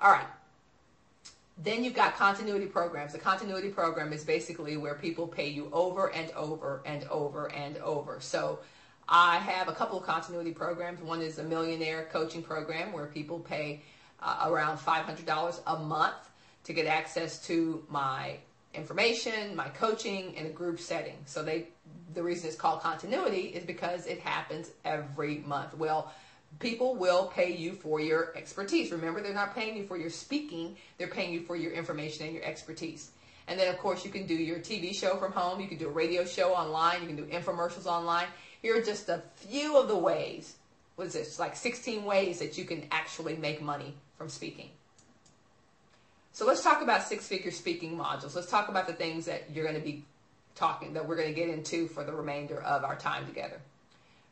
All right. Then you've got continuity programs. The continuity program is basically where people pay you over and over and over and over. So I have a couple of continuity programs. One is a millionaire coaching program where people pay around $500 a month to get access to my information, my coaching in a group setting. So the reason it's called continuity is because it happens every month. Well, people will pay you for your expertise. Remember, they're not paying you for your speaking, they're paying you for your information and your expertise. And then, of course, you can do your TV show from home, you can do a radio show online, you can do infomercials online. Here are just a few of the ways, what is this, like 16 ways that you can actually make money from speaking. So let's talk about six-figure speaking modules. Let's talk about the things that you're going to be talking, that we're going to get into for the remainder of our time together.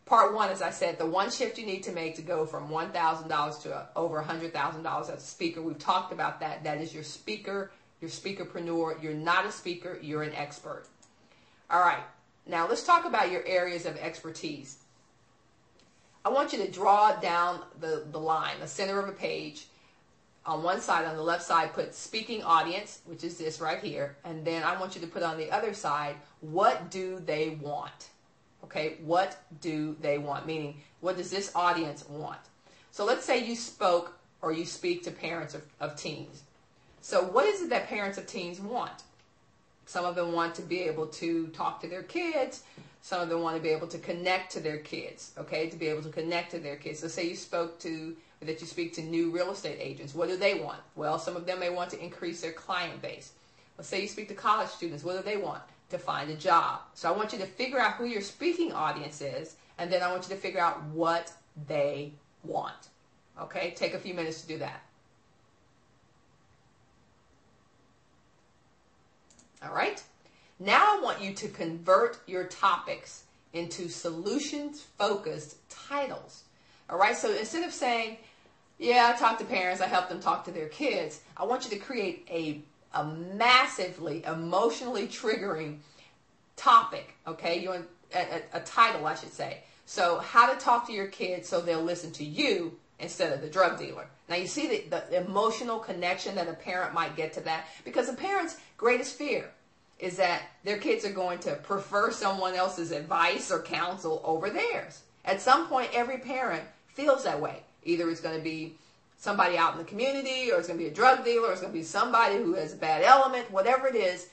Part one, as I said, the one shift you need to make to go from $1,000 to over $100,000 as a speaker. We've talked about that. That is your speaker, your speakerpreneur. You're not a speaker, you're an expert. All right, now let's talk about your areas of expertise. I want you to draw down the line, the center of a page. On one side, on the left side, put speaking audience, which is this right here. And then I want you to put on the other side, what do they want? Okay, what do they want? Meaning, what does this audience want? So let's say you spoke or you speak to parents of teens. So what is it that parents of teens want? Some of them want to be able to talk to their kids. Some of them want to be able to connect to their kids, okay, to be able to connect to their kids. So say you speak to new real estate agents. What do they want? Well, some of them may want to increase their client base. Let's say you speak to college students. What do they want? To find a job. So I want you to figure out who your speaking audience is, and then I want you to figure out what they want. Okay? Take a few minutes to do that. All right? Now I want you to convert your topics into solutions-focused titles. All right? So instead of saying, yeah, I talk to parents, I help them talk to their kids, I want you to create a massively emotionally triggering topic, okay? You want a title, I should say. So, how to talk to your kids so they'll listen to you instead of the drug dealer. Now, you see the emotional connection that a parent might get to that, because a parent's greatest fear is that their kids are going to prefer someone else's advice or counsel over theirs. At some point, every parent feels that way. Either it's going to be somebody out in the community, or it's going to be a drug dealer, or it's going to be somebody who has a bad element, whatever it is.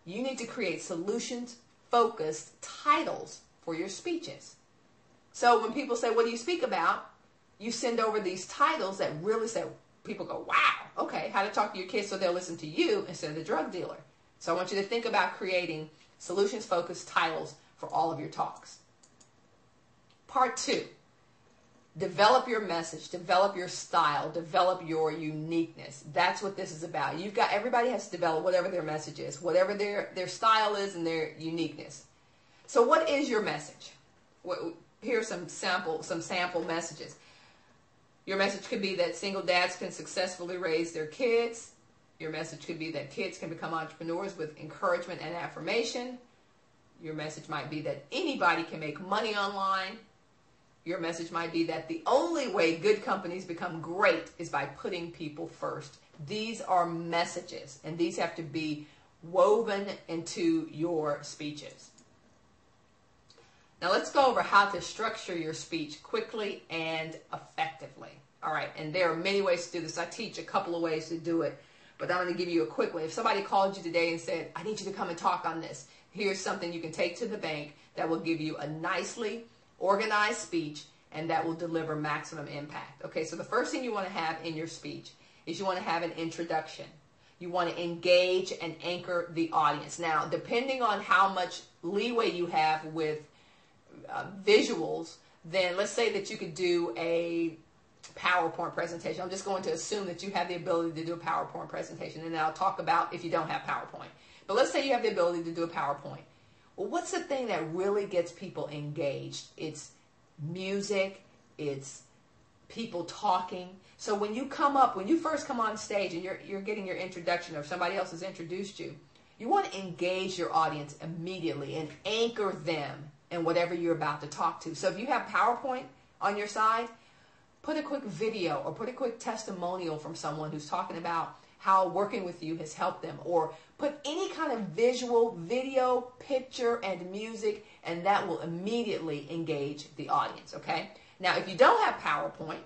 You need to create solutions-focused titles for your speeches. So when people say, what do you speak about? You send over these titles that really say, people go, wow, okay, how to talk to your kids so they'll listen to you instead of the drug dealer. So I want you to think about creating solutions-focused titles for all of your talks. Part two. Develop your message, develop your style, develop your uniqueness. That's what this is about. Everybody has to develop whatever their message is, whatever their style is and their uniqueness. So what is your message? Here are some sample messages. Your message could be that single dads can successfully raise their kids. Your message could be that kids can become entrepreneurs with encouragement and affirmation. Your message might be that anybody can make money online. Your message might be that the only way good companies become great is by putting people first. These are messages, and these have to be woven into your speeches. Now let's go over how to structure your speech quickly and effectively. All right, and there are many ways to do this. I teach a couple of ways to do it, but I'm going to give you a quick way. If somebody called you today and said, I need you to come and talk on this, here's something you can take to the bank that will give you a nicely organized speech and that will deliver maximum impact. Okay, so the first thing you want to have in your speech is you want to have an introduction. You want to engage and anchor the audience. Now, depending on how much leeway you have with visuals, then let's say that you could do a PowerPoint presentation. I'm just going to assume that you have the ability to do a PowerPoint presentation, and then I'll talk about if you don't have PowerPoint. But let's say you have the ability to do a PowerPoint. Well, what's the thing that really gets people engaged? It's music, it's people talking. So when you first come on stage and you're getting your introduction or somebody else has introduced you, you want to engage your audience immediately and anchor them in whatever you're about to talk to. So if you have PowerPoint on your side, put a quick video or put a quick testimonial from someone who's talking about how working with you has helped them, or put any kind of visual, video, picture, and music, and that will immediately engage the audience, okay? Now, if you don't have PowerPoint,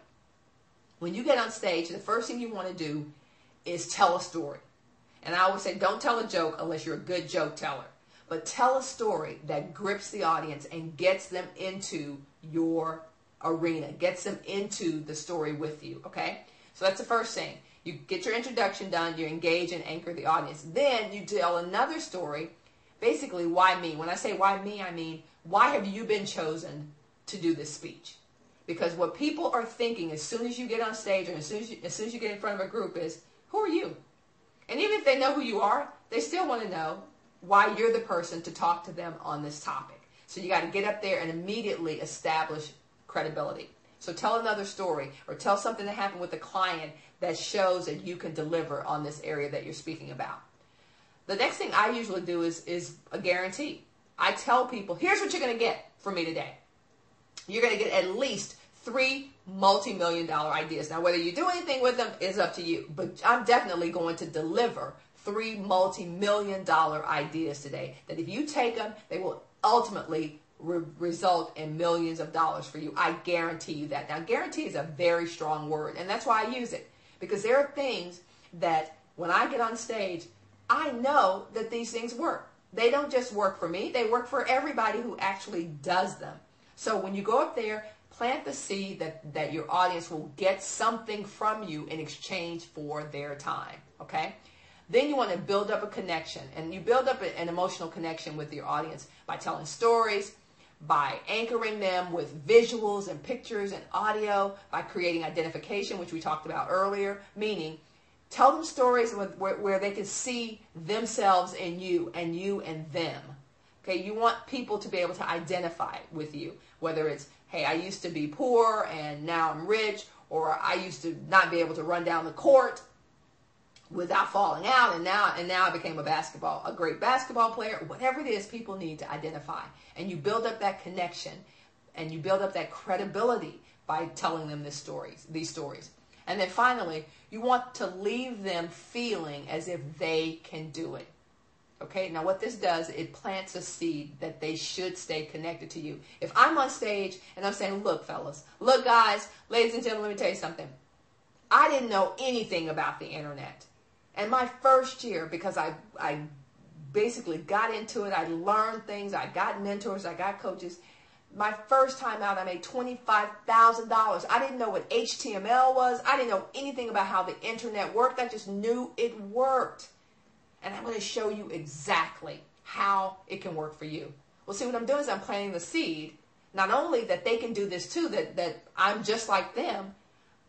when you get on stage, the first thing you want to do is tell a story. And I always say, don't tell a joke unless you're a good joke teller. But tell a story that grips the audience and gets them into your arena, gets them into the story with you, okay? So that's the first thing. You get your introduction done, you engage and anchor the audience. Then you tell another story, basically, why me? When I say why me, I mean, why have you been chosen to do this speech? Because what people are thinking as soon as you get on stage or as soon as you get in front of a group is, who are you? And even if they know who you are, they still want to know why you're the person to talk to them on this topic. So you got to get up there and immediately establish credibility. So tell another story or tell something that happened with a client that shows that you can deliver on this area that you're speaking about. The next thing I usually do is a guarantee. I tell people, here's what you're going to get from me today. You're going to get at least 3 multi-million-dollar ideas. Now, whether you do anything with them is up to you, but I'm definitely going to deliver 3 multi-million-dollar ideas today that if you take them, they will ultimately result in millions of dollars for you. I guarantee you that. Now, guarantee is a very strong word, and that's why I use it, because there are things that when I get on stage, I know that these things work. They don't just work for me, they work for everybody who actually does them. So when you go up there, plant the seed that your audience will get something from you in exchange for their time, okay? Then you want to build up a connection, and you build up an emotional connection with your audience by telling stories, by anchoring them with visuals and pictures and audio, by creating identification, which we talked about earlier, meaning tell them stories where they can see themselves in you and them. Okay, you want people to be able to identify with you, whether it's, hey, I used to be poor and now I'm rich, or I used to not be able to run down the court without falling out, and now I became a great basketball player. Whatever it is, people need to identify. And you build up that connection and you build up that credibility by telling them these stories. And then finally, you want to leave them feeling as if they can do it. Okay, now what this does, it plants a seed that they should stay connected to you. If I'm on stage and I'm saying, look, fellas, look, guys, ladies and gentlemen, let me tell you something. I didn't know anything about the internet. And my first year, because I basically got into it, I learned things, I got mentors, I got coaches. My first time out, I made $25,000. I didn't know what HTML was. I didn't know anything about how the internet worked. I just knew it worked. And I'm going to show you exactly how it can work for you. Well, see, what I'm doing is I'm planting the seed, not only that they can do this too, that I'm just like them,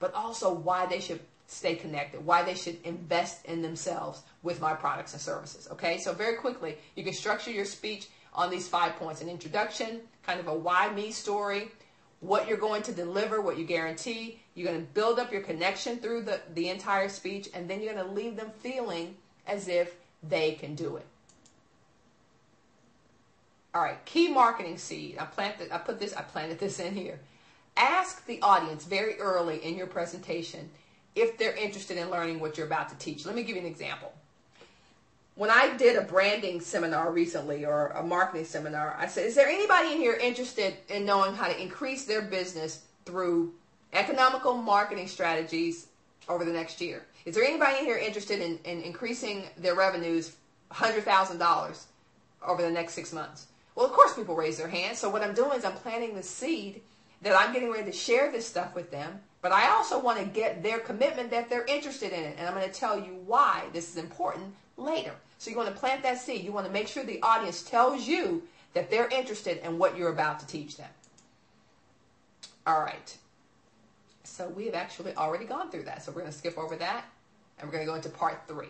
but also why they should stay connected, why they should invest in themselves with my products and services. Okay, so very quickly, you can structure your speech on these 5 points: an introduction, kind of a why me story, what you're going to deliver, what you guarantee. You're going to build up your connection through the entire speech, and then you're going to leave them feeling as if they can do it. All right, key marketing seed. I planted this in here. Ask the audience very early in your presentation if they're interested in learning what you're about to teach. Let me give you an example. When I did a branding seminar recently, or a marketing seminar, I said, is there anybody in here interested in knowing how to increase their business through economical marketing strategies over the next year? Is there anybody in here interested in increasing their revenues $100,000 over the next 6 months? Well, of course people raise their hands. So what I'm doing is I'm planting the seed that I'm getting ready to share this stuff with them, but I also want to get their commitment that they're interested in it. And I'm going to tell you why this is important later. So you want to plant that seed. You want to make sure the audience tells you that they're interested in what you're about to teach them. All right. So we have actually already gone through that. So we're going to skip over that, and we're going to go into part 3.